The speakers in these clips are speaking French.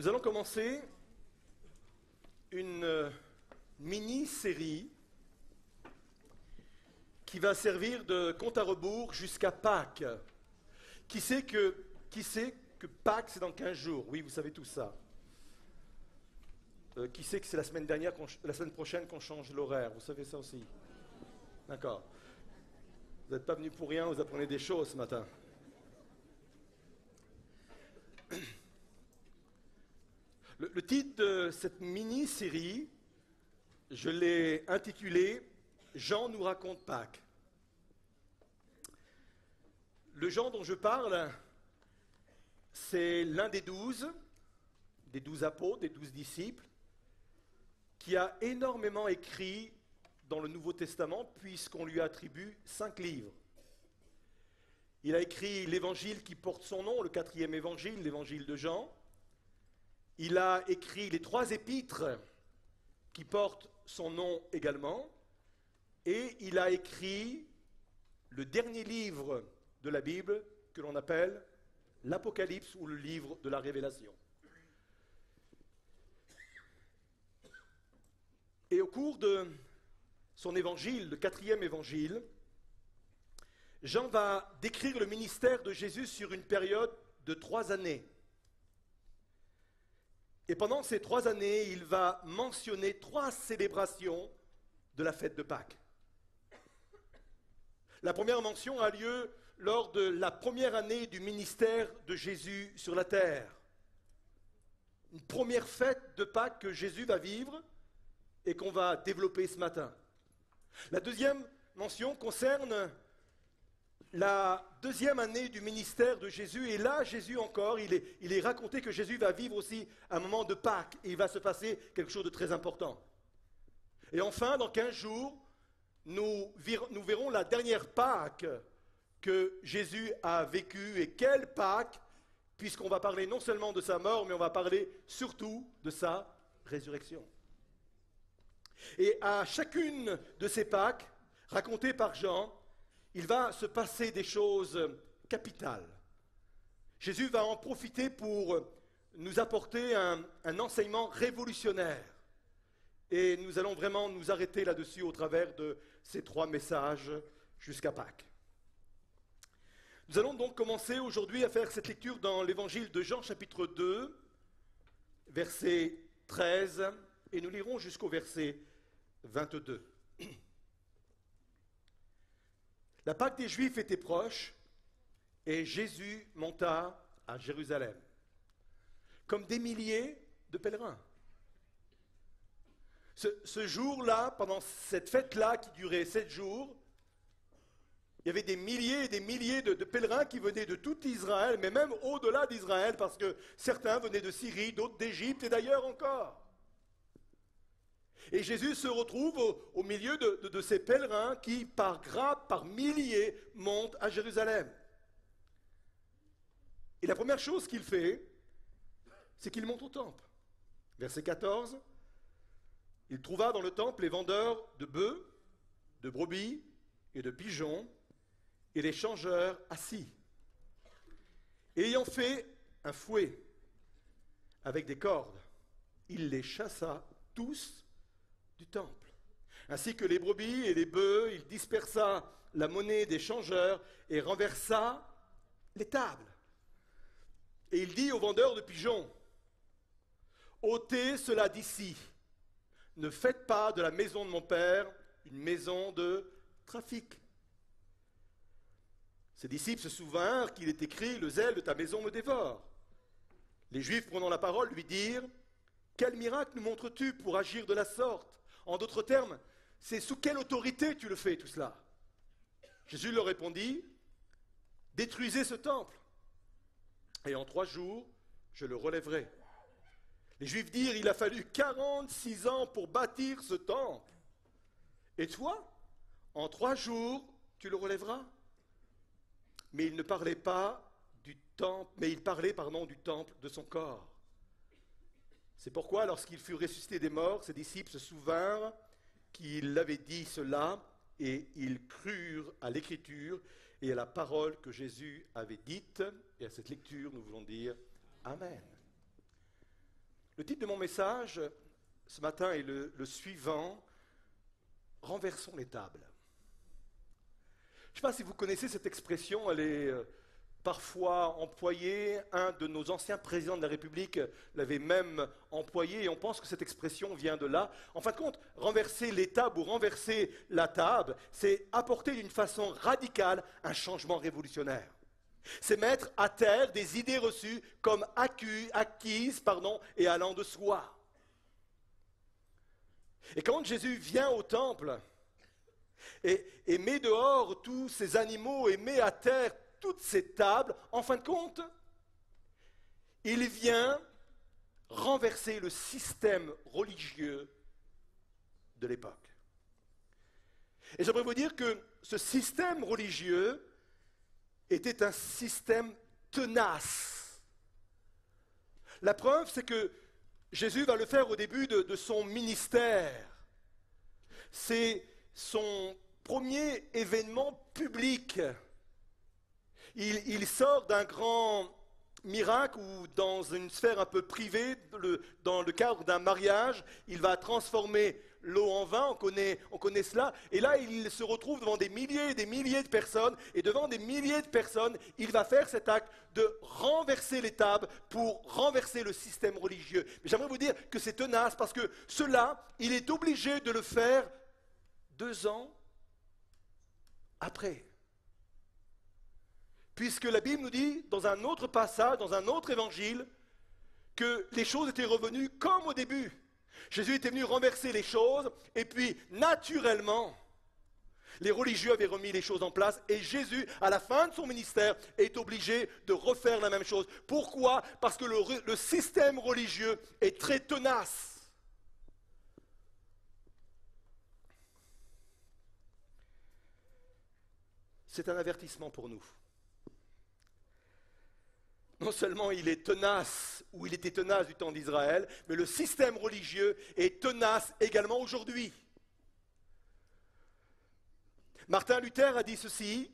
Nous allons commencer une mini-série qui va servir de compte à rebours jusqu'à Pâques. Qui sait que Pâques, c'est dans 15 jours? Oui, vous savez tout ça. Qui sait que c'est la semaine prochaine qu'on change l'horaire? Vous savez ça aussi? D'accord. Vous n'êtes pas venus pour rien, vous apprenez des choses ce matin. Le titre de cette mini-série, je l'ai intitulé « Jean nous raconte Pâques ». Le Jean dont je parle, c'est l'un des 12 apôtres, des 12 disciples, qui a énormément écrit dans le Nouveau Testament, puisqu'on lui attribue 5 livres. Il a écrit l'évangile qui porte son nom, le 4e évangile, l'évangile de Jean. Il a écrit les 3 épîtres qui portent son nom également. Et il a écrit le dernier livre de la Bible que l'on appelle l'Apocalypse ou le livre de la Révélation. Et au cours de son évangile, le 4e évangile, Jean va décrire le ministère de Jésus sur une période de 3 années. Et pendant ces 3 années, il va mentionner 3 célébrations de la fête de Pâques. La première mention a lieu lors de la première année du ministère de Jésus sur la terre. Une première fête de Pâques que Jésus va vivre et qu'on va développer ce matin. La deuxième mention concerne la deuxième année du ministère de Jésus, et là, Jésus encore, il est raconté que Jésus va vivre aussi un moment de Pâques, et il va se passer quelque chose de très important. Et enfin, dans 15 jours, nous verrons la dernière Pâques que Jésus a vécue, et quelle Pâques, puisqu'on va parler non seulement de sa mort, mais on va parler surtout de sa résurrection. Et à chacune de ces Pâques, racontées par Jean, il va se passer des choses capitales. Jésus va en profiter pour nous apporter un enseignement révolutionnaire. Et nous allons vraiment nous arrêter là-dessus au travers de ces 3 messages jusqu'à Pâques. Nous allons donc commencer aujourd'hui à faire cette lecture dans l'évangile de Jean, chapitre 2, verset 13, et nous lirons jusqu'au verset 22. La Pâque des Juifs était proche et Jésus monta à Jérusalem, comme des milliers de pèlerins. Ce jour-là, pendant cette fête-là qui durait 7 jours, il y avait des milliers et des milliers de pèlerins qui venaient de tout Israël, mais même au-delà d'Israël, parce que certains venaient de Syrie, d'autres d'Égypte et d'ailleurs encore. Et Jésus se retrouve au milieu de ces pèlerins qui, par grappes, par milliers, montent à Jérusalem. Et la première chose qu'il fait, c'est qu'il monte au temple. Verset 14, il trouva dans le temple les vendeurs de bœufs, de brebis et de pigeons, et les changeurs assis. Et ayant fait un fouet avec des cordes, il les chassa tous du temple. Ainsi que les brebis et les bœufs, il dispersa la monnaie des changeurs et renversa les tables. Et il dit aux vendeurs de pigeons, « ôtez cela d'ici, ne faites pas de la maison de mon père une maison de trafic. » Ses disciples se souvinrent qu'il est écrit, « Le zèle de ta maison me dévore. » Les Juifs, prenant la parole, lui dirent, « Quel miracle nous montres-tu pour agir de la sorte ?» En d'autres termes, c'est sous quelle autorité tu le fais tout cela? Jésus leur répondit, « Détruisez ce temple, et en 3 jours, je le relèverai. » Les Juifs dirent, « Il a fallu 46 ans pour bâtir ce temple. Et toi, en 3 jours, tu le relèveras? » Mais il ne parlait pas du temple, mais il parlait, du temple de son corps. C'est pourquoi, lorsqu'il fut ressuscité des morts, ses disciples se souvinrent qu'il avait dit cela, et ils crurent à l'écriture et à la parole que Jésus avait dite. Et à cette lecture, nous voulons dire Amen. Le titre de mon message ce matin est le suivant, renversons les tables. Je ne sais pas si vous connaissez cette expression, elle est parfois employée. Un de nos anciens présidents de la République l'avait même employée et on pense que cette expression vient de là. En fin de compte, renverser les tables ou renverser la table, c'est apporter d'une façon radicale un changement révolutionnaire. C'est mettre à terre des idées reçues comme acquises et allant de soi. Et quand Jésus vient au temple et met dehors tous ces animaux et met à terre toutes ces tables, en fin de compte, il vient renverser le système religieux de l'époque. Et j'aimerais vous dire que ce système religieux était un système tenace. La preuve, c'est que Jésus va le faire au début de son ministère. C'est son premier événement public. Il sort d'un grand miracle ou dans une sphère un peu privée, dans le cadre d'un mariage, il va transformer l'eau en vin, on connaît cela, et là il se retrouve devant des milliers et des milliers de personnes, et devant des milliers de personnes, il va faire cet acte de renverser les tables pour renverser le système religieux. Mais j'aimerais vous dire que c'est tenace, parce que cela, il est obligé de le faire 2 ans après. Puisque la Bible nous dit, dans un autre passage, dans un autre évangile, que les choses étaient revenues comme au début. Jésus était venu renverser les choses, et puis, naturellement, les religieux avaient remis les choses en place, et Jésus, à la fin de son ministère, est obligé de refaire la même chose. Pourquoi? Parce que le système religieux est très tenace. C'est un avertissement pour nous. Non seulement il est tenace, ou il était tenace du temps d'Israël, mais le système religieux est tenace également aujourd'hui. Martin Luther a dit ceci,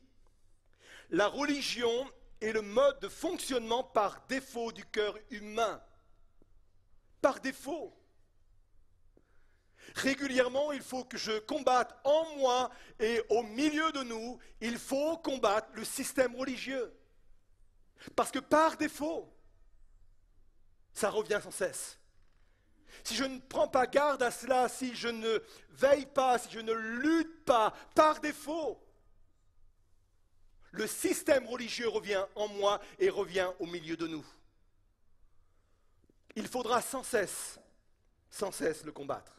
« La religion est le mode de fonctionnement par défaut du cœur humain. » Par défaut. Régulièrement, il faut que je combatte en moi et au milieu de nous, il faut combattre le système religieux. Parce que par défaut, ça revient sans cesse. Si je ne prends pas garde à cela, si je ne veille pas, si je ne lutte pas, par défaut, le système religieux revient en moi et revient au milieu de nous. Il faudra sans cesse le combattre.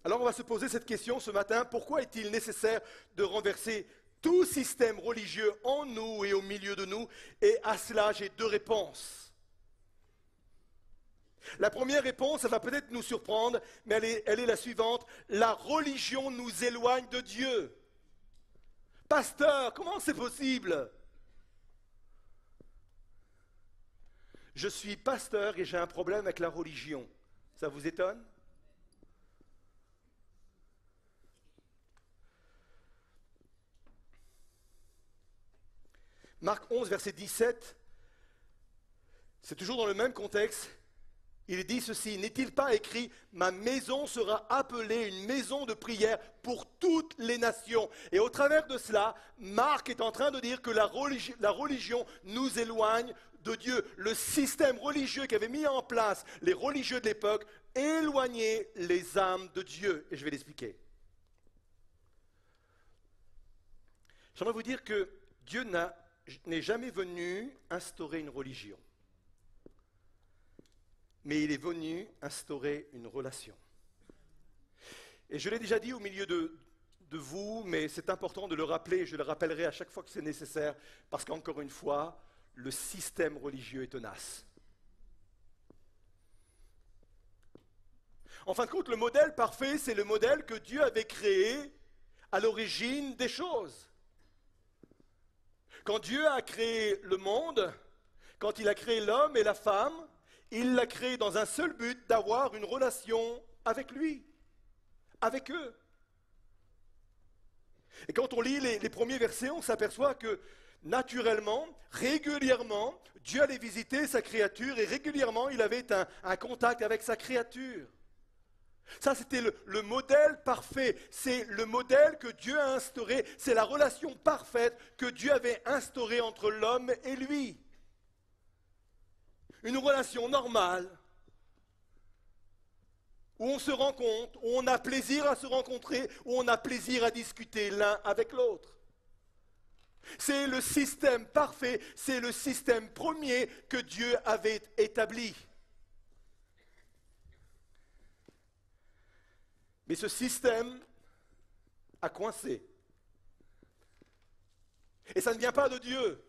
Alors on va se poser cette question ce matin, pourquoi est-il nécessaire de renverser tout système religieux en nous et au milieu de nous? Et à cela, j'ai 2 réponses. La première réponse, elle va peut-être nous surprendre, mais elle est la suivante. La religion nous éloigne de Dieu. Pasteur, comment c'est possible? Je suis pasteur et j'ai un problème avec la religion. Ça vous étonne? Marc 11, verset 17, c'est toujours dans le même contexte. Il dit ceci, « N'est-il pas écrit, ma maison sera appelée une maison de prière pour toutes les nations ?» Et au travers de cela, Marc est en train de dire que la religion nous éloigne de Dieu. Le système religieux qu'avaient mis en place les religieux de l'époque éloignait les âmes de Dieu. Et je vais l'expliquer. J'aimerais vous dire que Dieu n'est jamais venu instaurer une religion, mais il est venu instaurer une relation. Et je l'ai déjà dit au milieu de vous, mais c'est important de le rappeler, et je le rappellerai à chaque fois que c'est nécessaire, parce qu'encore une fois, le système religieux est tenace. En fin de compte, le modèle parfait, c'est le modèle que Dieu avait créé à l'origine des choses. Quand Dieu a créé le monde, quand il a créé l'homme et la femme, il l'a créé dans un seul but, d'avoir une relation avec lui, avec eux. Et quand on lit les premiers versets, on s'aperçoit que naturellement, régulièrement, Dieu allait visiter sa créature et régulièrement, il avait un contact avec sa créature. Ça, c'était le modèle parfait. C'est le modèle que Dieu a instauré. C'est la relation parfaite que Dieu avait instaurée entre l'homme et lui. Une relation normale, où on se rencontre, où on a plaisir à se rencontrer, où on a plaisir à discuter l'un avec l'autre. C'est le système parfait, c'est le système premier que Dieu avait établi. Mais ce système a coincé. Et ça ne vient pas de Dieu,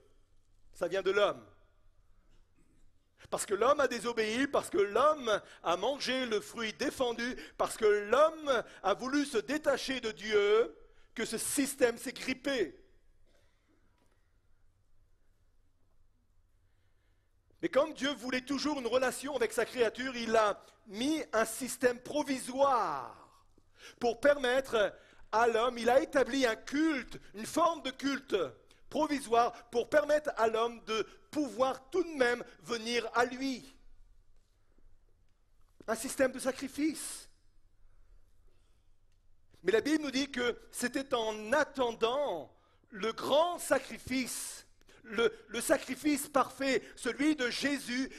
ça vient de l'homme. Parce que l'homme a désobéi, parce que l'homme a mangé le fruit défendu, parce que l'homme a voulu se détacher de Dieu, que ce système s'est grippé. Mais comme Dieu voulait toujours une relation avec sa créature, il a mis un système provisoire pour permettre à l'homme, il a établi un culte, une forme de culte provisoire pour permettre à l'homme de pouvoir tout de même venir à lui. Un système de sacrifice. Mais la Bible nous dit que c'était en attendant le grand sacrifice, le sacrifice parfait, celui de Jésus,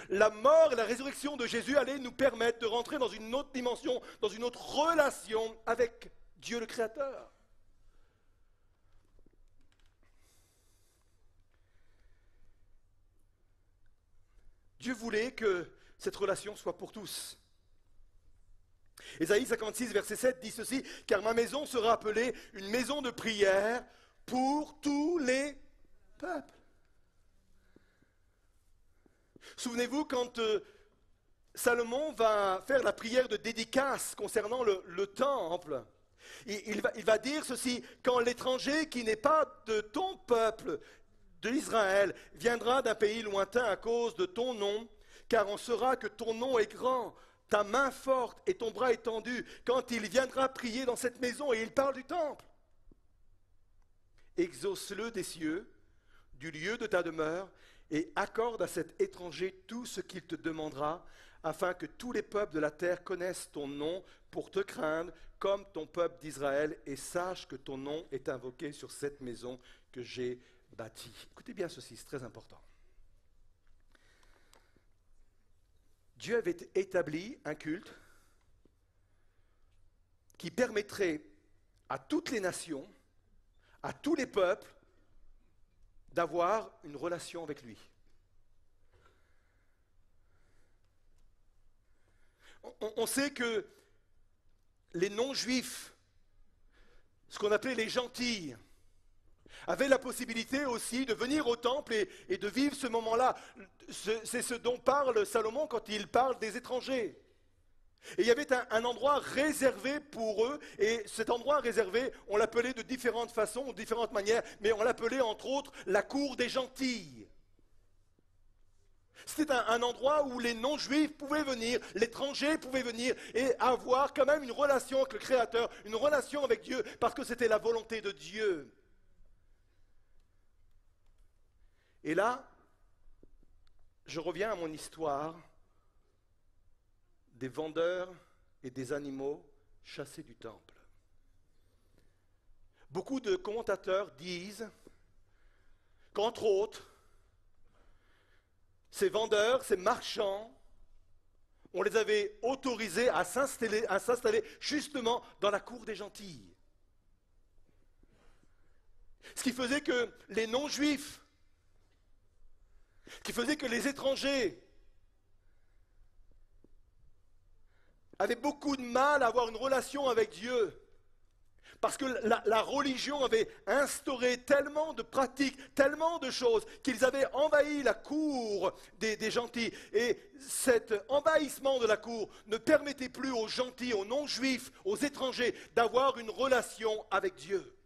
la mort et la résurrection de Jésus allaient nous permettre de rentrer dans une autre dimension, dans une autre relation avec Dieu le Créateur. Dieu voulait que cette relation soit pour tous. Ésaïe 56, verset 7 dit ceci, « Car ma maison sera appelée une maison de prière pour tous les peuples. » Souvenez-vous, quand Salomon va faire la prière de dédicace concernant le temple, il va dire ceci, « Quand l'étranger qui n'est pas de ton peuple, d'Israël, viendra d'un pays lointain à cause de ton nom, car on saura que ton nom est grand, ta main forte et ton bras étendu, quand il viendra prier dans cette maison, et il parle du temple. Exauce-le des cieux, du lieu de ta demeure, et accorde à cet étranger tout ce qu'il te demandera, afin que tous les peuples de la terre connaissent ton nom pour te craindre, comme ton peuple d'Israël, et sache que ton nom est invoqué sur cette maison que j'ai bâti. Écoutez bien ceci, c'est très important. Dieu avait établi un culte qui permettrait à toutes les nations, à tous les peuples, d'avoir une relation avec lui. On sait que les non-juifs, ce qu'on appelait les gentils, avaient la possibilité aussi de venir au temple et de vivre ce moment-là. C'est ce dont parle Salomon quand il parle des étrangers. Et il y avait un endroit réservé pour eux, et cet endroit réservé, on l'appelait de différentes façons, de différentes manières, mais on l'appelait entre autres la cour des gentils. C'était un endroit où les non-juifs pouvaient venir, l'étranger pouvait venir et avoir quand même une relation avec le Créateur, une relation avec Dieu, parce que c'était la volonté de Dieu. Et là, je reviens à mon histoire des vendeurs et des animaux chassés du temple. Beaucoup de commentateurs disent qu'entre autres, ces vendeurs, ces marchands, on les avait autorisés à s'installer justement dans la cour des gentils. Ce qui faisait que les non-juifs, qui faisait que les étrangers avaient beaucoup de mal à avoir une relation avec Dieu. Parce que la religion avait instauré tellement de pratiques, tellement de choses, qu'ils avaient envahi la cour des gentils. Et cet envahissement de la cour ne permettait plus aux gentils, aux non-juifs, aux étrangers, d'avoir une relation avec Dieu.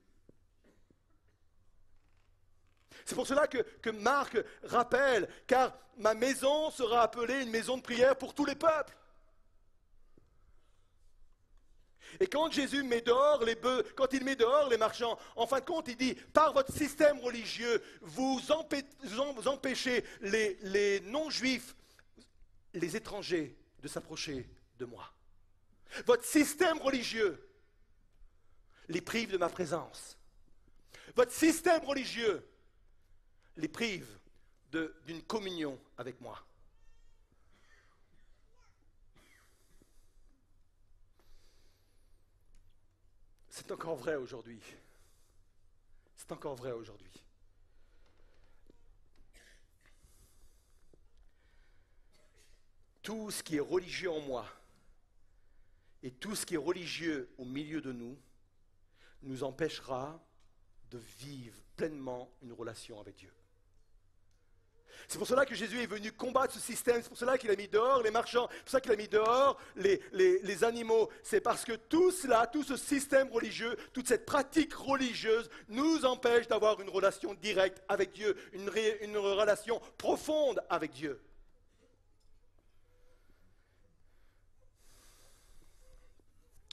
C'est pour cela que Marc rappelle, car ma maison sera appelée une maison de prière pour tous les peuples. Et quand Jésus met dehors les bœufs, quand il met dehors les marchands, en fin de compte, il dit, par votre système religieux, vous empêchez les non-juifs, les étrangers, de s'approcher de moi. Votre système religieux les prive de ma présence. Votre système religieux les prive d'une communion avec moi. C'est encore vrai aujourd'hui. C'est encore vrai aujourd'hui. Tout ce qui est religieux en moi et tout ce qui est religieux au milieu de nous empêchera de vivre pleinement une relation avec Dieu. C'est pour cela que Jésus est venu combattre ce système, c'est pour cela qu'il a mis dehors les marchands, c'est pour cela qu'il a mis dehors les animaux. C'est parce que tout cela, tout ce système religieux, toute cette pratique religieuse nous empêche d'avoir une relation directe avec Dieu, une relation profonde avec Dieu.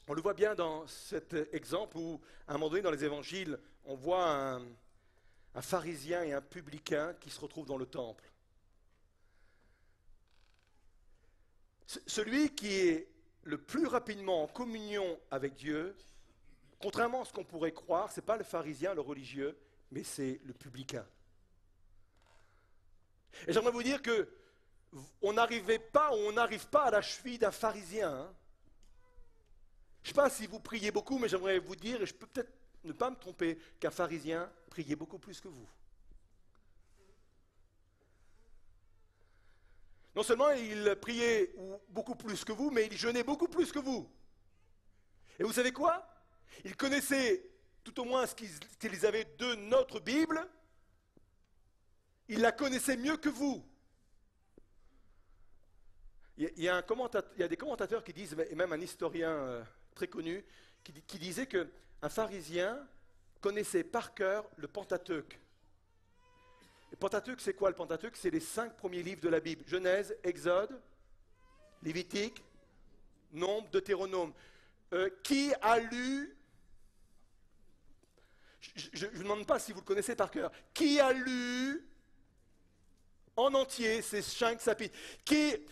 On le voit bien dans cet exemple où, à un moment donné dans les évangiles, on voit un pharisien et un publicain qui se retrouvent dans le temple. Celui qui est le plus rapidement en communion avec Dieu, contrairement à ce qu'on pourrait croire, ce n'est pas le pharisien, le religieux, mais c'est le publicain. Et j'aimerais vous dire qu'on n'arrive pas à la cheville d'un pharisien. Hein. Je ne sais pas si vous priez beaucoup, mais j'aimerais vous dire, et je peux peut-être ne pas me tromper, qu'un pharisien priait beaucoup plus que vous. Non seulement il priait beaucoup plus que vous, mais il jeûnait beaucoup plus que vous. Et vous savez quoi? Il connaissait tout au moins ce qu'ils avaient de notre Bible. Il la connaissait mieux que vous. Il y a des commentateurs qui disent, et même un historien très connu, qui disait qu'un pharisien connaissait par cœur le Pentateuque. Le Pentateuque, c'est quoi le Pentateuque? C'est les 5 premiers livres de la Bible. Genèse, Exode, Lévitique, Nombre, Deutéronome. Qui a lu, je ne vous demande pas si vous le connaissez par cœur, qui a lu en entier ces 5 chapitres?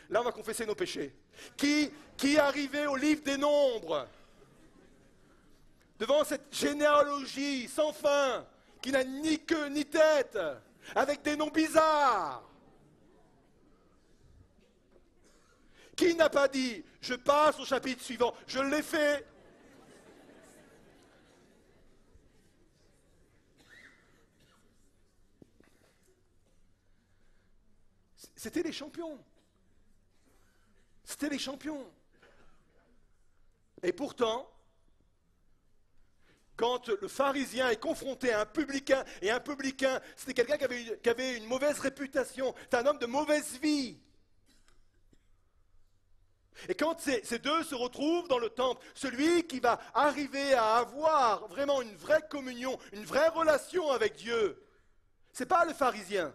Là on va confesser nos péchés. Qui est arrivé au livre des Nombres? Devant cette généalogie sans fin, qui n'a ni queue ni tête, avec des noms bizarres. Qui n'a pas dit, je passe au chapitre suivant, je l'ai fait. C'était les champions. C'était les champions. Et pourtant, quand le pharisien est confronté à un publicain, et un publicain, c'était quelqu'un qui avait une mauvaise réputation, c'est un homme de mauvaise vie. Et quand ces deux se retrouvent dans le temple, celui qui va arriver à avoir vraiment une vraie communion, une vraie relation avec Dieu, ce n'est pas le pharisien,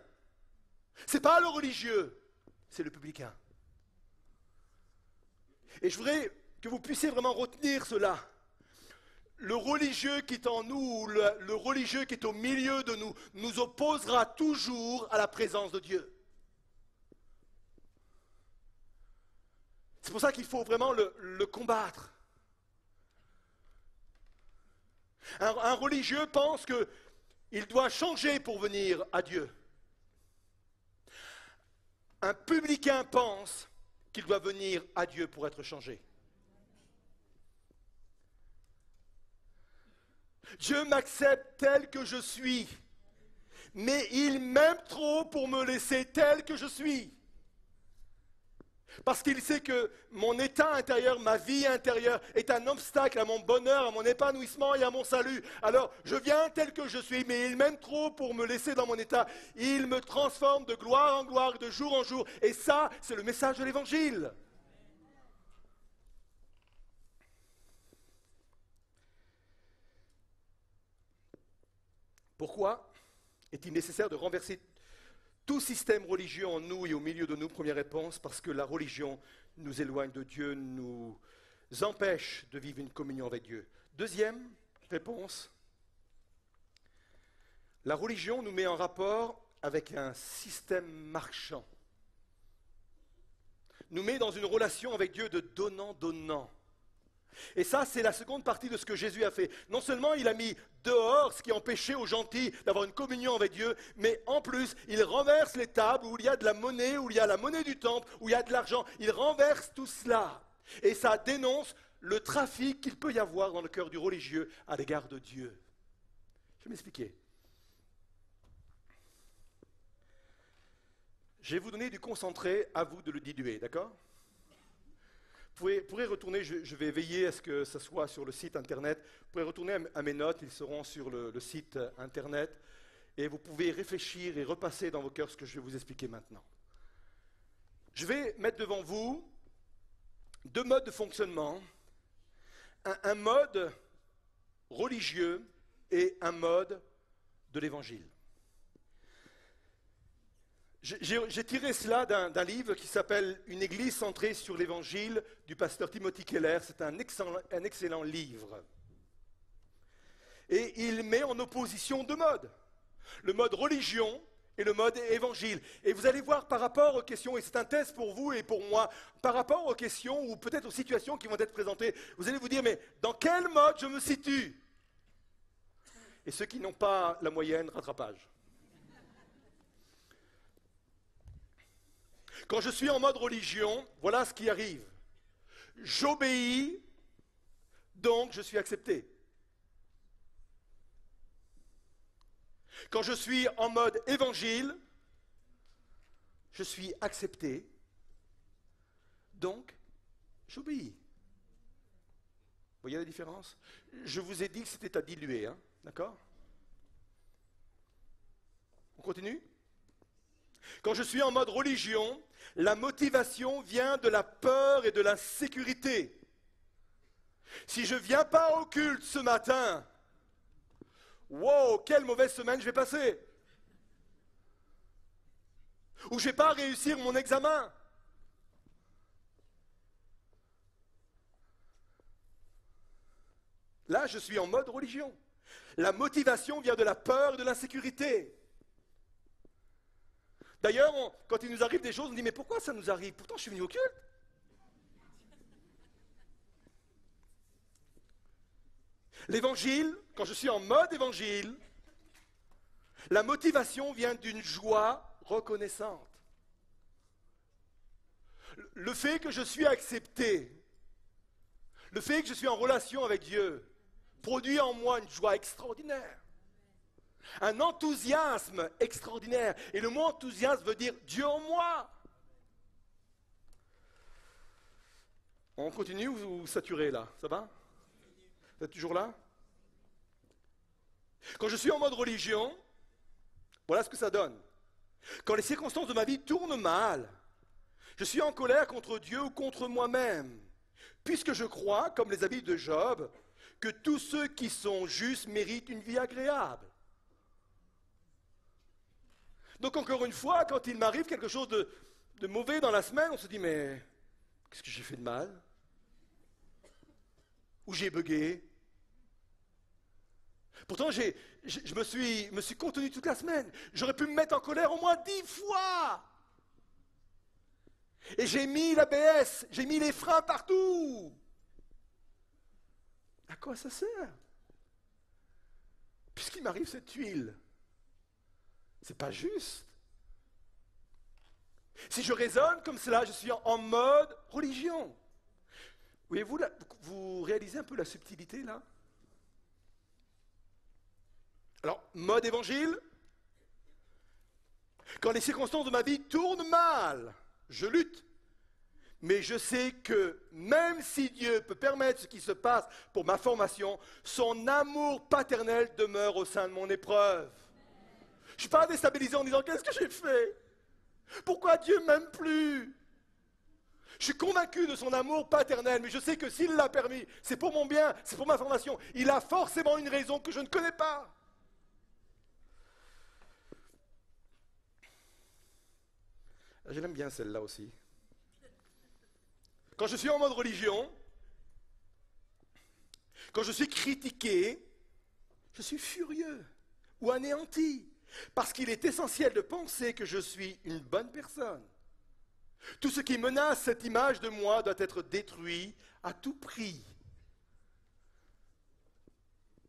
ce n'est pas le religieux, c'est le publicain. Et je voudrais que vous puissiez vraiment retenir cela. Le religieux qui est en nous, le religieux qui est au milieu de nous, nous opposera toujours à la présence de Dieu. C'est pour ça qu'il faut vraiment le combattre. Un religieux pense qu'il doit changer pour venir à Dieu. Un publicain pense qu'il doit venir à Dieu pour être changé. Dieu m'accepte tel que je suis, mais il m'aime trop pour me laisser tel que je suis. Parce qu'il sait que mon état intérieur, ma vie intérieure est un obstacle à mon bonheur, à mon épanouissement et à mon salut. Alors, je viens tel que je suis, mais il m'aime trop pour me laisser dans mon état. Il me transforme de gloire en gloire, de jour en jour. Et ça, c'est le message de l'Évangile. Pourquoi est-il nécessaire de renverser tout système religieux en nous et au milieu de nous? Première réponse, parce que la religion nous éloigne de Dieu, nous empêche de vivre une communion avec Dieu. Deuxième réponse, la religion nous met en rapport avec un système marchand. Nous met dans une relation avec Dieu de donnant-donnant. Et ça, c'est la seconde partie de ce que Jésus a fait. Non seulement il a mis dehors ce qui empêchait aux gentils d'avoir une communion avec Dieu, mais en plus, il renverse les tables où il y a de la monnaie, où il y a la monnaie du temple, où il y a de l'argent. Il renverse tout cela. Et ça dénonce le trafic qu'il peut y avoir dans le cœur du religieux à l'égard de Dieu. Je vais m'expliquer. Je vais vous donner du concentré, à vous de le diluer, d'accord ? Vous pourrez retourner, je vais veiller à ce que ça soit sur le site internet. Vous pourrez retourner à mes notes, ils seront sur le site internet. Et vous pouvez réfléchir et repasser dans vos cœurs ce que je vais vous expliquer maintenant. Je vais mettre devant vous deux modes de fonctionnement. Un mode religieux et un mode de l'évangile. J'ai tiré cela d'un livre qui s'appelle « Une église centrée sur l'évangile » du pasteur Timothy Keller. C'est un excellent livre. Et il met en opposition deux modes. Le mode religion et le mode évangile. Et vous allez voir par rapport aux questions, et c'est un test pour vous et pour moi, par rapport aux questions ou peut-être aux situations qui vont être présentées, vous allez vous dire, mais dans quel mode je me situe ? Et ceux qui n'ont pas la moyenne, rattrapage. Quand je suis en mode religion, voilà ce qui arrive. J'obéis, donc je suis accepté. Quand je suis en mode évangile, je suis accepté, donc j'obéis. Vous voyez la différence ? Je vous ai dit que c'était à diluer, hein, d'accord ? On continue ? Quand je suis en mode religion, la motivation vient de la peur et de l'insécurité. Si je ne viens pas au culte ce matin, wow, quelle mauvaise semaine je vais passer. Ou je ne vais pas réussir mon examen. Là, je suis en mode religion. La motivation vient de la peur et de l'insécurité. D'ailleurs, quand il nous arrive des choses, on dit, mais pourquoi ça nous arrive ? Pourtant, je suis venu au culte. L'évangile, quand je suis en mode évangile, la motivation vient d'une joie reconnaissante. Le fait que je suis accepté, le fait que je suis en relation avec Dieu, produit en moi une joie extraordinaire. Un enthousiasme extraordinaire. Et le mot enthousiasme veut dire Dieu en moi. On continue ou vous saturez là ? Ça va ? Vous êtes toujours là ? Quand je suis en mode religion, voilà ce que ça donne. Quand les circonstances de ma vie tournent mal, je suis en colère contre Dieu ou contre moi-même, puisque je crois, comme les habits de Job, que tous ceux qui sont justes méritent une vie agréable. Donc encore une fois, quand il m'arrive quelque chose de mauvais dans la semaine, on se dit, mais qu'est-ce que j'ai fait de mal ? Ou j'ai bugué ? Pourtant, je me suis contenu toute la semaine. J'aurais pu me mettre en colère au moins 10 fois. Et j'ai mis l'ABS, j'ai mis les freins partout. À quoi ça sert ? Puisqu'il m'arrive cette huile. C'est pas juste. Si je raisonne comme cela, je suis en mode religion. Voyez-vous, vous réalisez un peu la subtilité là ? Alors, mode évangile. Quand les circonstances de ma vie tournent mal, je lutte. Mais je sais que même si Dieu peut permettre ce qui se passe pour ma formation, son amour paternel demeure au sein de mon épreuve. Je ne suis pas déstabilisé en disant « Qu'est-ce que j'ai fait ? Pourquoi Dieu ne m'aime plus ?» Je suis convaincu de son amour paternel, mais je sais que s'il l'a permis, c'est pour mon bien, c'est pour ma formation. Il a forcément une raison que je ne connais pas. Je l'aime bien celle-là aussi. Quand je suis en mode religion, Quand je suis critiqué, je suis furieux ou anéanti, parce qu'il est essentiel de penser que je suis une bonne personne. Tout ce qui menace cette image de moi doit être détruit à tout prix.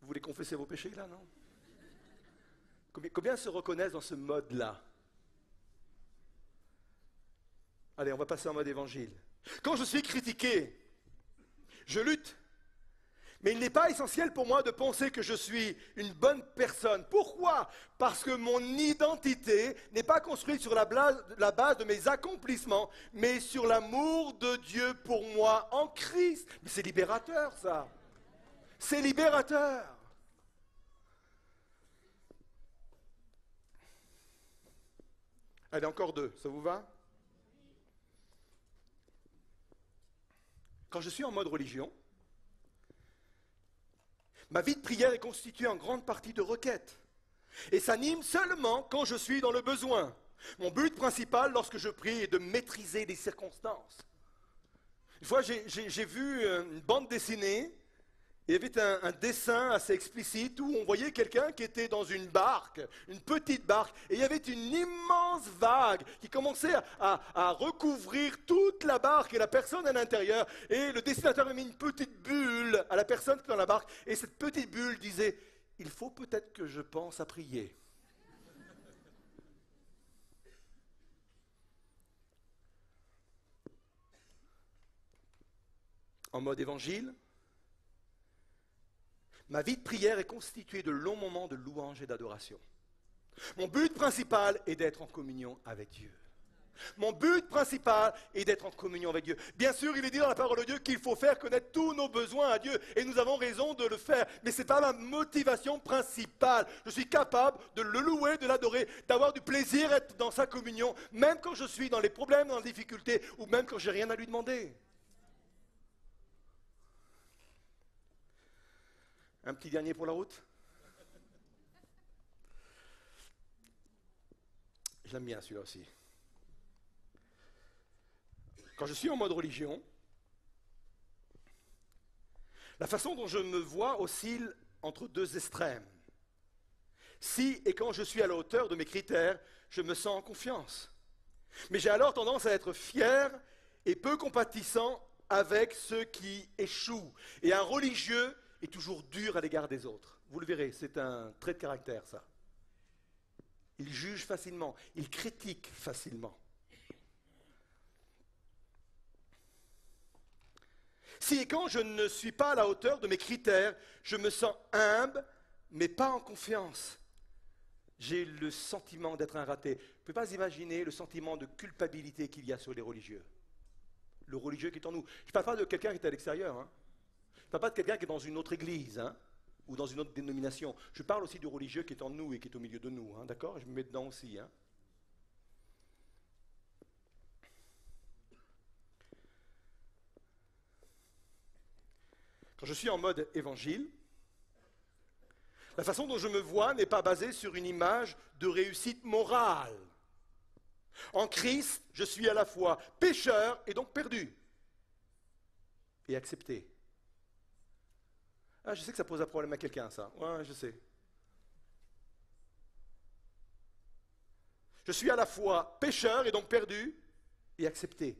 Vous voulez confesser vos péchés là, non? Combien se reconnaissent dans ce mode-là? Allez, on va passer en mode évangile. Quand je suis critiqué, je lutte. Mais il n'est pas essentiel pour moi de penser que je suis une bonne personne. Pourquoi? Parce que mon identité n'est pas construite sur la base de mes accomplissements, mais sur l'amour de Dieu pour moi en Christ. Mais c'est libérateur, ça. C'est libérateur. Allez, encore deux, ça vous va? Quand je suis en mode religion, ma vie de prière est constituée en grande partie de requêtes et s'anime seulement quand je suis dans le besoin. Mon but principal lorsque je prie est de maîtriser les circonstances. Une fois, j'ai vu une bande dessinée. Il y avait un dessin assez explicite où on voyait quelqu'un qui était dans une barque, une petite barque, et il y avait une immense vague qui commençait à recouvrir toute la barque et la personne à l'intérieur. Et le dessinateur avait mis une petite bulle à la personne qui est dans la barque, et cette petite bulle disait « Il faut peut-être que je pense à prier ». En mode évangile, ma vie de prière est constituée de longs moments de louange et d'adoration. Mon but principal est d'être en communion avec Dieu. Mon but principal est d'être en communion avec Dieu. Bien sûr, il est dit dans la parole de Dieu qu'il faut faire connaître tous nos besoins à Dieu, et nous avons raison de le faire, mais ce n'est pas ma motivation principale. Je suis capable de le louer, de l'adorer, d'avoir du plaisir à être dans sa communion, même quand je suis dans les problèmes, dans les difficultés, ou même quand je n'ai rien à lui demander. Un petit dernier pour la route. J'aime bien celui-là aussi. Quand je suis en mode religion, la façon dont je me vois oscille entre deux extrêmes. Si et quand je suis à la hauteur de mes critères, je me sens en confiance. Mais j'ai alors tendance à être fier et peu compatissant avec ceux qui échouent. Et un religieux est toujours dur à l'égard des autres. Vous le verrez, c'est un trait de caractère, ça. Il juge facilement, il critique facilement. Si et quand je ne suis pas à la hauteur de mes critères, je me sens humble, mais pas en confiance. J'ai le sentiment d'être un raté. Vous ne pouvez pas imaginer le sentiment de culpabilité qu'il y a sur les religieux. Le religieux qui est en nous. Je ne parle pas de quelqu'un qui est à l'extérieur, hein. Je ne parle pas de quelqu'un qui est dans une autre église, hein, ou dans une autre dénomination. Je parle aussi du religieux qui est en nous et qui est au milieu de nous, hein, d'accord? Je me mets dedans aussi. Hein. Quand je suis en mode évangile, la façon dont je me vois n'est pas basée sur une image de réussite morale. En Christ, je suis à la fois pécheur et donc perdu. Et accepté. Ah, je sais que ça pose un problème à quelqu'un, ça. Ouais, je sais. Je suis à la fois pécheur et donc perdu et accepté.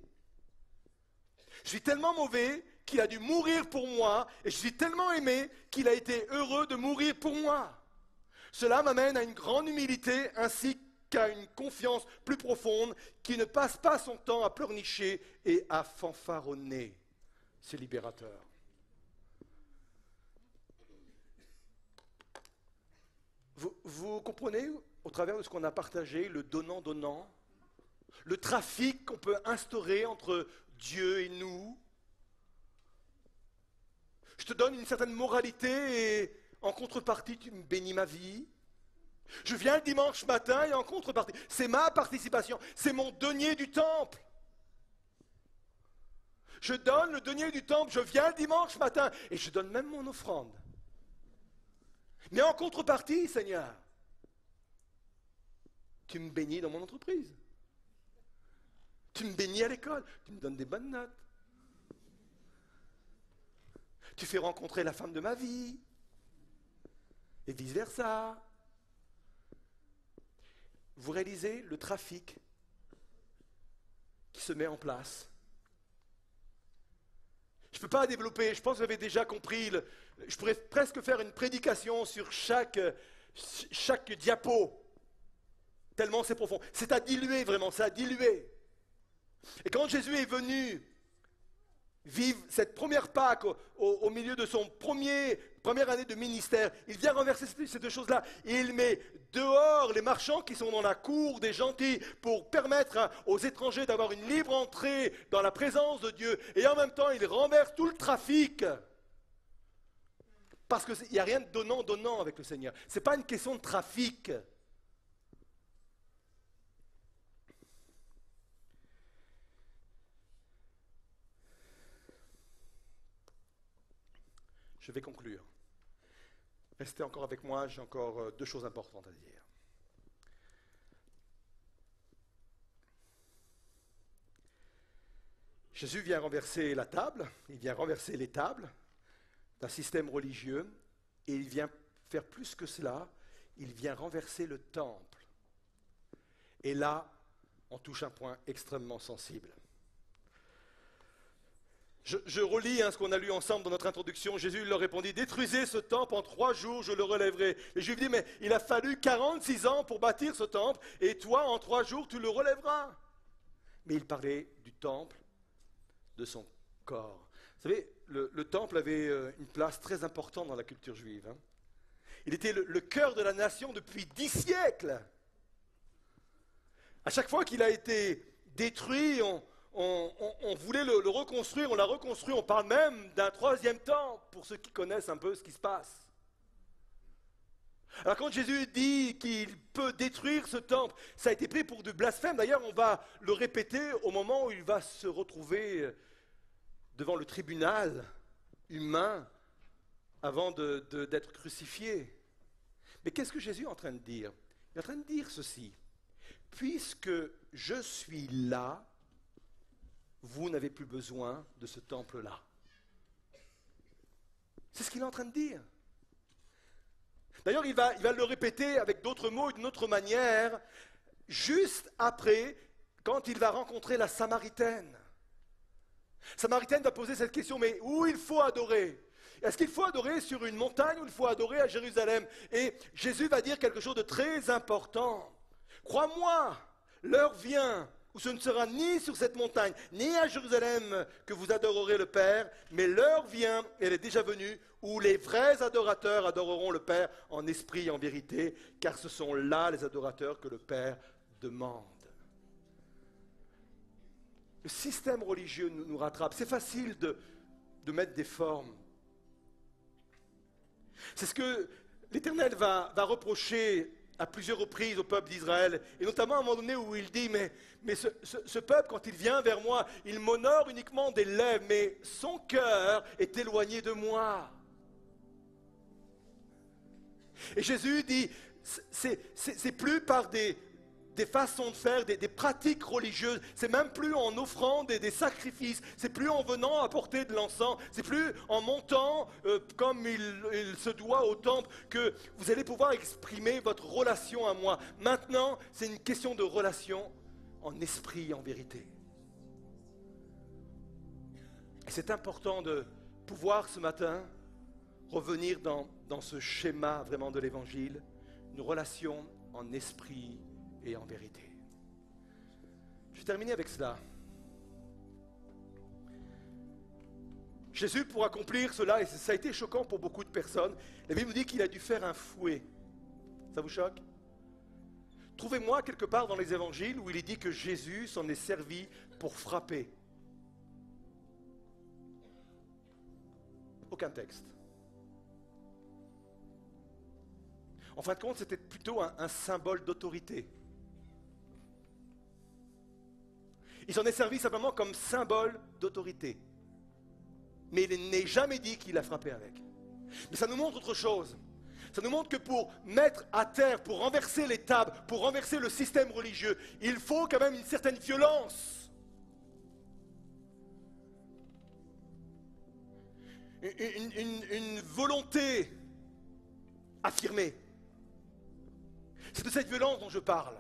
Je suis tellement mauvais qu'il a dû mourir pour moi et je suis tellement aimé qu'il a été heureux de mourir pour moi. Cela m'amène à une grande humilité ainsi qu'à une confiance plus profonde qui ne passe pas son temps à pleurnicher et à fanfaronner. C'est libérateur. Vous comprenez, au travers de ce qu'on a partagé, le donnant-donnant, le trafic qu'on peut instaurer entre Dieu et nous. Je te donne une certaine moralité et en contrepartie, tu me bénis ma vie. Je viens le dimanche matin et en contrepartie, c'est ma participation, c'est mon denier du temple. Je donne le denier du temple, je viens le dimanche matin et je donne même mon offrande. Mais en contrepartie, Seigneur, tu me bénis dans mon entreprise. Tu me bénis à l'école. Tu me donnes des bonnes notes. Tu fais rencontrer la femme de ma vie. Et vice-versa. Vous réalisez le trafic qui se met en place. Je ne peux pas développer, je pense que vous avez déjà compris, je pourrais presque faire une prédication sur chaque diapo, tellement c'est profond. C'est à diluer vraiment, c'est à diluer. Et quand Jésus est venu vivre cette première Pâque au milieu de son première année de ministère, il vient renverser ces deux choses-là. Il met dehors les marchands qui sont dans la cour des gentils pour permettre aux étrangers d'avoir une libre entrée dans la présence de Dieu. Et en même temps, il renverse tout le trafic. Parce qu'il n'y a rien de donnant avec le Seigneur. Ce n'est pas une question de trafic. Je vais conclure. Restez encore avec moi, j'ai encore deux choses importantes à dire. Jésus vient renverser la table, il vient renverser les tables d'un système religieux, et il vient faire plus que cela, il vient renverser le temple. Et là, on touche un point extrêmement sensible. Je relis ce qu'on a lu ensemble dans notre introduction. Jésus leur répondit, détruisez ce temple, en 3 jours je le relèverai. Les Juifs disent, mais il a fallu 46 ans pour bâtir ce temple, et toi en 3 jours tu le relèveras. Mais il parlait du temple, de son corps. Vous savez, le temple avait une place très importante dans la culture juive. Il était le cœur de la nation depuis 10 siècles. À chaque fois qu'il a été détruit, on voulait le reconstruire, on l'a reconstruit, on parle même d'un 3e temple, pour ceux qui connaissent un peu ce qui se passe. Alors quand Jésus dit qu'il peut détruire ce temple, ça a été pris pour du blasphème. D'ailleurs, on va le répéter au moment où il va se retrouver devant le tribunal humain avant d'être crucifié. Mais qu'est-ce que Jésus est en train de dire? Il est en train de dire ceci. Puisque je suis là, vous n'avez plus besoin de ce temple-là. C'est ce qu'il est en train de dire. D'ailleurs, il va le répéter avec d'autres mots et d'une autre manière, juste après, quand il va rencontrer la Samaritaine. Samaritaine va poser cette question, mais où il faut adorer? Est-ce qu'il faut adorer sur une montagne ou il faut adorer à Jérusalem? Et Jésus va dire quelque chose de très important. Crois-moi, l'heure vient où ce ne sera ni sur cette montagne, ni à Jérusalem que vous adorerez le Père, mais l'heure vient, elle est déjà venue, où les vrais adorateurs adoreront le Père en esprit et en vérité, car ce sont là les adorateurs que le Père demande. Le système religieux nous rattrape. C'est facile de mettre des formes. C'est ce que l'Éternel va reprocher à plusieurs reprises au peuple d'Israël, et notamment à un moment donné où il dit, mais ce peuple, quand il vient vers moi, il m'honore uniquement des lèvres, mais son cœur est éloigné de moi. Et Jésus dit, c'est plus par des façons de faire, des pratiques religieuses, c'est même plus en offrant des sacrifices, c'est plus en venant apporter de l'encens, c'est plus en montant comme il se doit au temple que vous allez pouvoir exprimer votre relation à moi. Maintenant, c'est une question de relation en esprit, en vérité. Et c'est important de pouvoir ce matin revenir dans ce schéma vraiment de l'Évangile, une relation en esprit et en vérité. Je vais terminer avec cela. Jésus, pour accomplir cela, et ça a été choquant pour beaucoup de personnes, la Bible nous dit qu'il a dû faire un fouet. Ça vous choque? Trouvez-moi quelque part dans les évangiles où il est dit que Jésus s'en est servi pour frapper. Aucun texte. En fin de compte, c'était plutôt un symbole d'autorité. Il s'en est servi simplement comme symbole d'autorité. Mais il n'est jamais dit qu'il a frappé avec. Mais ça nous montre autre chose. Ça nous montre que pour mettre à terre, pour renverser les tables, pour renverser le système religieux, il faut quand même une certaine violence. une volonté affirmée. C'est de cette violence dont je parle.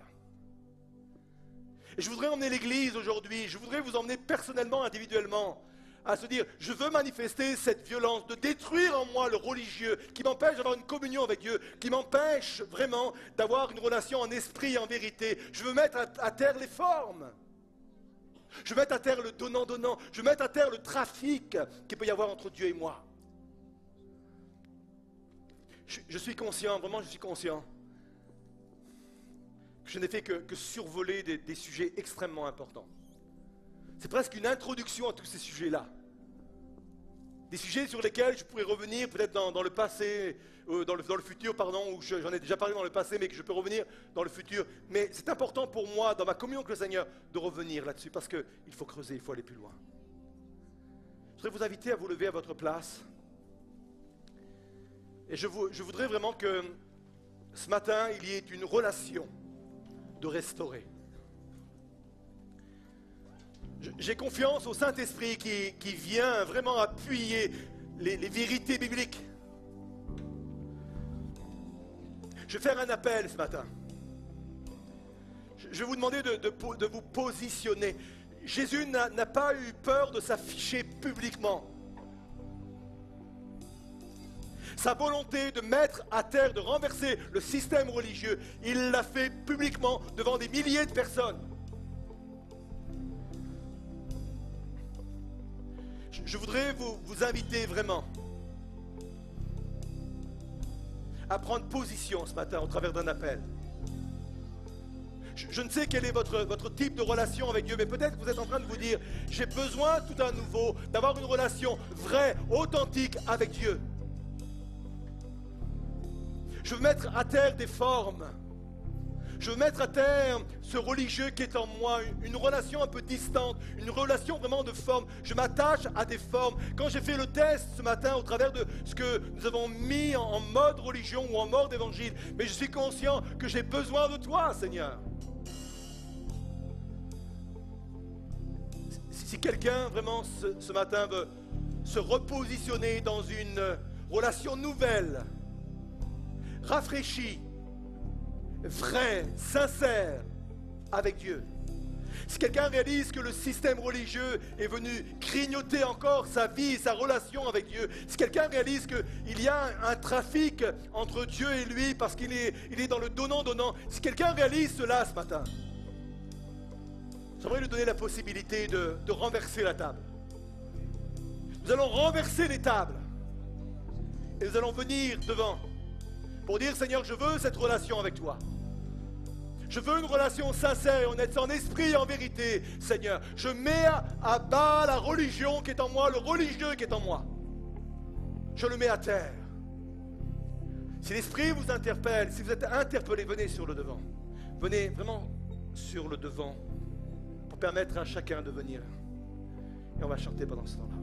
Et je voudrais emmener l'Église aujourd'hui, je voudrais vous emmener personnellement, individuellement, à se dire, je veux manifester cette violence, de détruire en moi le religieux, qui m'empêche d'avoir une communion avec Dieu, qui m'empêche vraiment d'avoir une relation en esprit et en vérité. Je veux mettre à terre les formes. Je veux mettre à terre le donnant-donnant. Je veux mettre à terre le trafic qu'il peut y avoir entre Dieu et moi. Je suis conscient, vraiment je suis conscient, que je n'ai fait que survoler des sujets extrêmement importants. C'est presque une introduction à tous ces sujets-là. Des sujets sur lesquels je pourrais revenir peut-être dans le passé, dans le futur, pardon, ou j'en ai déjà parlé dans le passé, mais que je peux revenir dans le futur. Mais c'est important pour moi, dans ma communion avec le Seigneur, de revenir là-dessus, parce qu'il faut creuser, il faut aller plus loin. Je voudrais vous inviter à vous lever à votre place. Et je voudrais vraiment que ce matin, il y ait une relation de restaurer. J'ai confiance au Saint-Esprit qui vient vraiment appuyer les vérités bibliques. Je vais faire un appel ce matin. Je vais vous demander de vous positionner. Jésus n'a pas eu peur de s'afficher publiquement. Sa volonté de mettre à terre, de renverser le système religieux, il l'a fait publiquement devant des milliers de personnes. Je voudrais vous inviter vraiment à prendre position ce matin au travers d'un appel. Je ne sais quel est votre type de relation avec Dieu, mais peut-être que vous êtes en train de vous dire, j'ai besoin tout à nouveau d'avoir une relation vraie, authentique avec Dieu. Je veux mettre à terre des formes. Je veux mettre à terre ce religieux qui est en moi, une relation un peu distante, une relation vraiment de forme. Je m'attache à des formes. Quand j'ai fait le test ce matin au travers de ce que nous avons mis en mode religion ou en mode évangile, mais je suis conscient que j'ai besoin de toi, Seigneur. Si quelqu'un vraiment ce matin veut se repositionner dans une relation nouvelle, rafraîchie, vrai, sincère avec Dieu. Si quelqu'un réalise que le système religieux est venu grignoter encore sa vie, sa relation avec Dieu, si quelqu'un réalise qu'il y a un trafic entre Dieu et lui parce qu'il est dans le donnant-donnant, si quelqu'un réalise cela ce matin, j'aimerais lui donner la possibilité de renverser la table. Nous allons renverser les tables et nous allons venir devant pour dire, Seigneur, je veux cette relation avec toi. Je veux une relation sincère et honnête, en esprit et en vérité, Seigneur. Je mets à bas la religion qui est en moi, le religieux qui est en moi. Je le mets à terre. Si l'esprit vous interpelle, si vous êtes interpellé, venez sur le devant. Venez vraiment sur le devant pour permettre à chacun de venir. Et on va chanter pendant ce temps-là.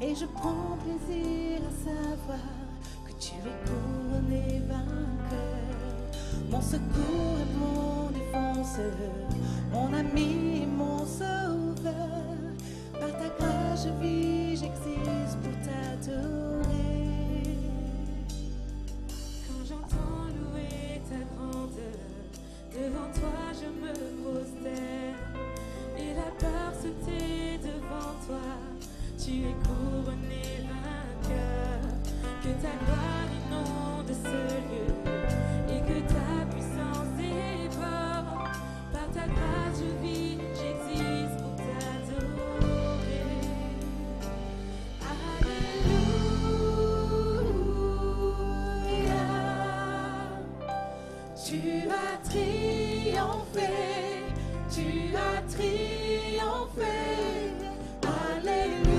Et je prends plaisir à savoir que tu es couronné vainqueur, mon secours et mon défenseur, mon ami et mon sauveur. Par ta grâce je vis, j'existe pour t'adorer. Quand j'entends louer ta grandeur, devant toi je me prosterne, et la peur se tait devant toi. Tu es couronné vainqueur, que ta gloire inonde ce lieu et que ta puissance dévore. Par ta grâce je vis, j'existe pour t'adorer. Alléluia. Tu as triomphé, tu as triomphé. Alléluia.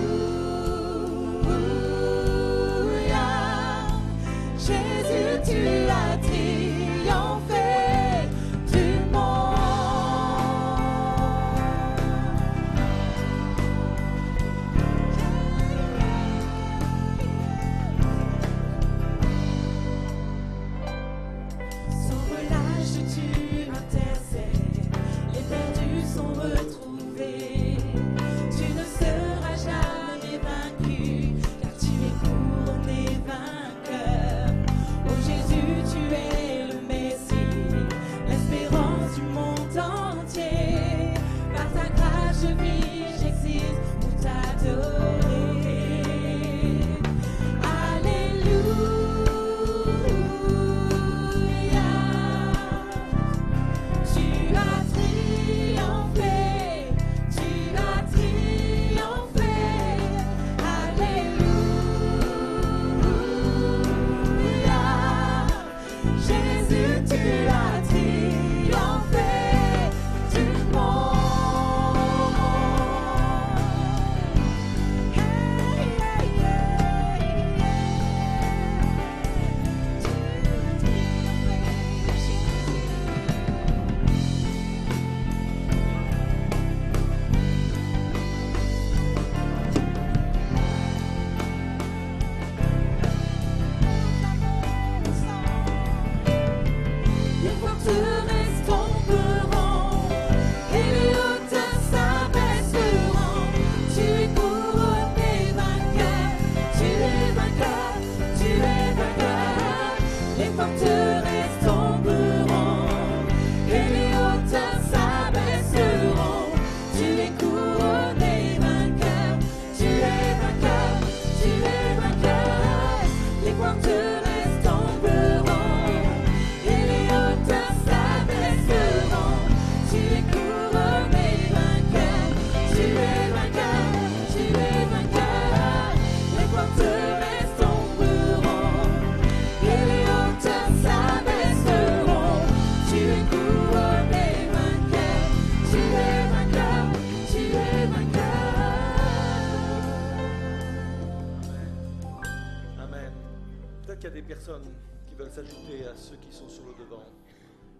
Peut-être qu'il y a des personnes qui veulent s'ajouter à ceux qui sont sur le devant.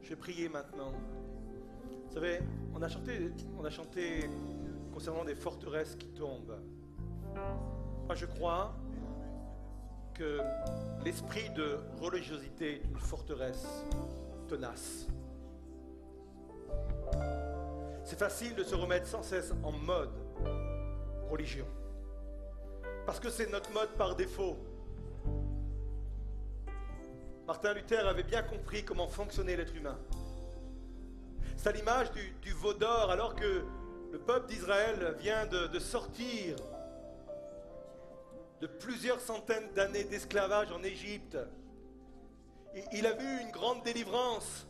Je vais prier maintenant. Vous savez, on a chanté concernant des forteresses qui tombent. Moi, je crois que l'esprit de religiosité est une forteresse tenace. C'est facile de se remettre sans cesse en mode religion. Parce que c'est notre mode par défaut. Martin Luther avait bien compris comment fonctionnait l'être humain. C'est à l'image du veau d'or, alors que le peuple d'Israël vient de sortir de plusieurs centaines d'années d'esclavage en Égypte. Il a vu une grande délivrance.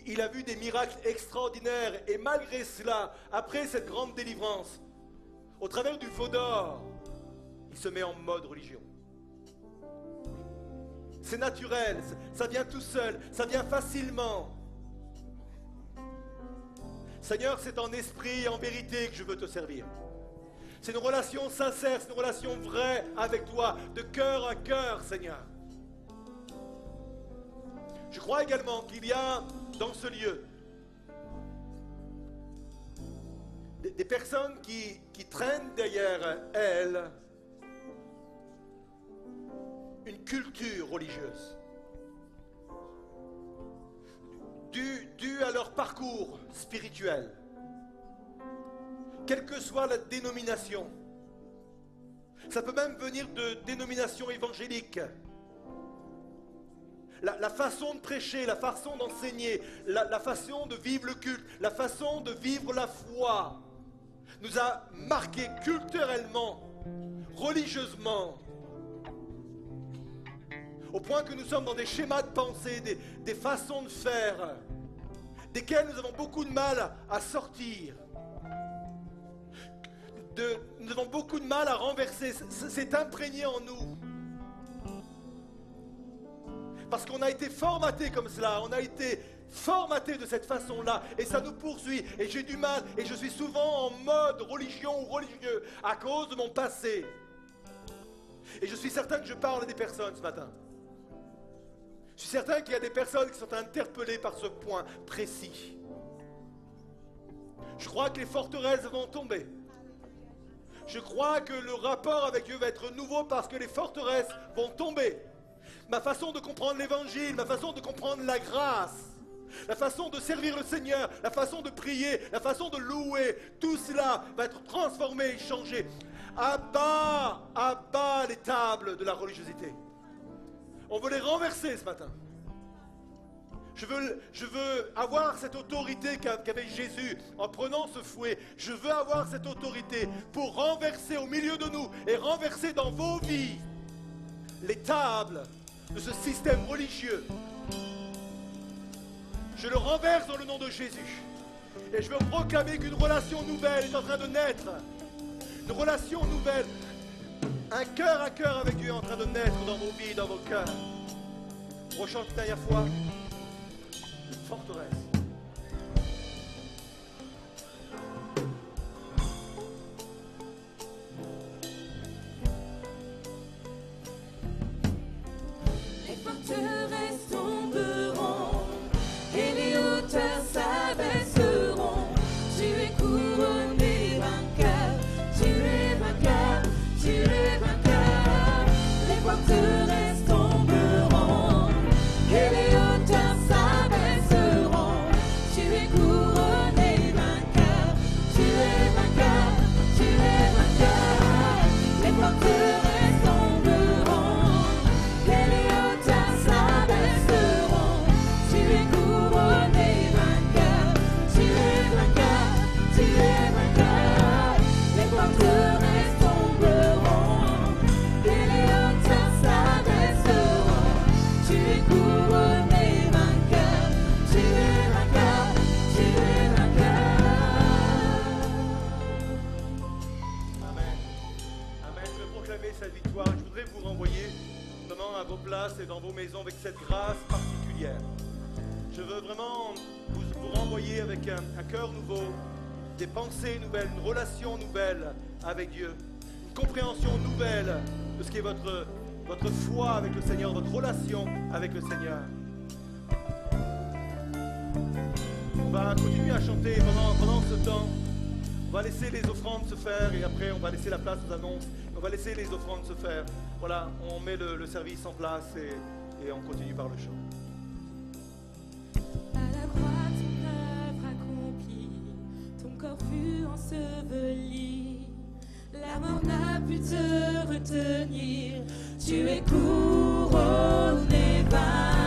Il a vu des miracles extraordinaires. Et malgré cela, après cette grande délivrance, au travers du veau d'or, il se met en mode religion. C'est naturel, ça vient tout seul, ça vient facilement. Seigneur, c'est en esprit et en vérité que je veux te servir. C'est une relation sincère, c'est une relation vraie avec toi, de cœur à cœur, Seigneur. Je crois également qu'il y a dans ce lieu des personnes qui traînent derrière elles une culture religieuse due à leur parcours spirituel, quelle que soit la dénomination. Ça peut même venir de dénominations évangéliques. La façon de prêcher, la façon d'enseigner, la façon de vivre le culte, la façon de vivre la foi nous a marqués culturellement, religieusement, au point que nous sommes dans des schémas de pensée, des façons de faire, desquelles nous avons beaucoup de mal à sortir. Nous avons beaucoup de mal à renverser. C'est imprégné en nous. Parce qu'on a été formaté comme cela, on a été formaté de cette façon-là, et ça nous poursuit, et j'ai du mal, et je suis souvent en mode religion ou religieux à cause de mon passé. Et je suis certain que je parle à des personnes ce matin. Je suis certain qu'il y a des personnes qui sont interpellées par ce point précis. Je crois que les forteresses vont tomber. Je crois que le rapport avec Dieu va être nouveau parce que les forteresses vont tomber. Ma façon de comprendre l'évangile, ma façon de comprendre la grâce, la façon de servir le Seigneur, la façon de prier, la façon de louer, tout cela va être transformé et changé. Abat les tables de la religiosité. On veut les renverser ce matin. Je veux avoir cette autorité qu'avait Jésus en prenant ce fouet. Je veux avoir cette autorité pour renverser au milieu de nous et renverser dans vos vies les tables de ce système religieux. Je le renverse dans le nom de Jésus. Et je veux proclamer qu'une relation nouvelle est en train de naître. Une relation nouvelle. Un cœur à cœur avec Dieu est en train de naître dans vos vies, dans vos cœurs. On chante une dernière fois. Une forteresse. Les forteresses tomberont et les hauteurs s'abaisseront. Tu es couronné vainqueur, tu es vainqueur, tu es vainqueur. Les forteresses tomberont et les hauteurs s'abaisseront. Tu es couronné vainqueur, tu es vainqueur, tu es vainqueur. Les forteresses tomberont et les hauteurs s'abaisseront. Tu es couronné vainqueur, tu es vainqueur, tu es vainqueur. Les forteresses tomberont et les hauteurs s'abaisseront. Tu es couronné vainqueur, tu es vainqueur, tu es vainqueur. Amen. Amen. Je veux proclamer cette victoire. Je voudrais vous renvoyer vraiment à vos places et dans vos maisons avec cette grâce particulière. Je veux vraiment vous renvoyer avec un cœur nouveau, des pensées nouvelles, une relation nouvelle avec Dieu, une compréhension nouvelle de ce qu'est votre votre foi avec le Seigneur, votre relation avec le Seigneur. On va continuer à chanter pendant ce temps. On va laisser les offrandes se faire et après on va laisser la place aux annonces. On va laisser les offrandes se faire. Voilà, on met le service en place et on continue par le chant. À la croix, ton œuvre accomplie, ton corps fut enseveli. La mort n'a pu te retenir, tu es couronné vainqueur.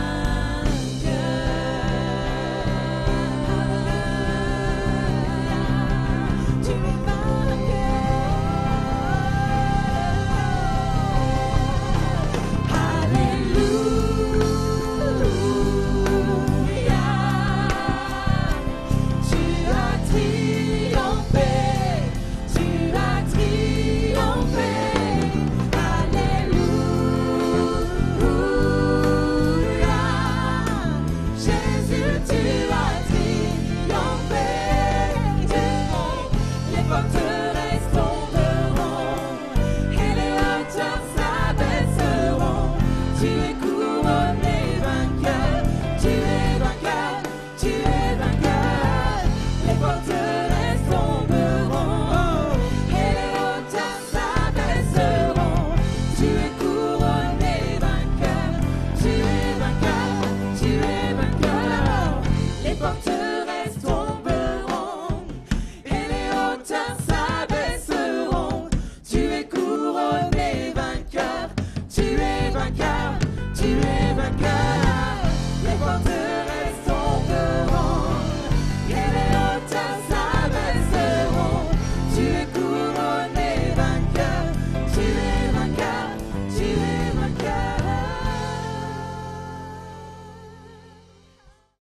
Tu es vainqueur. Tu es vainqueur.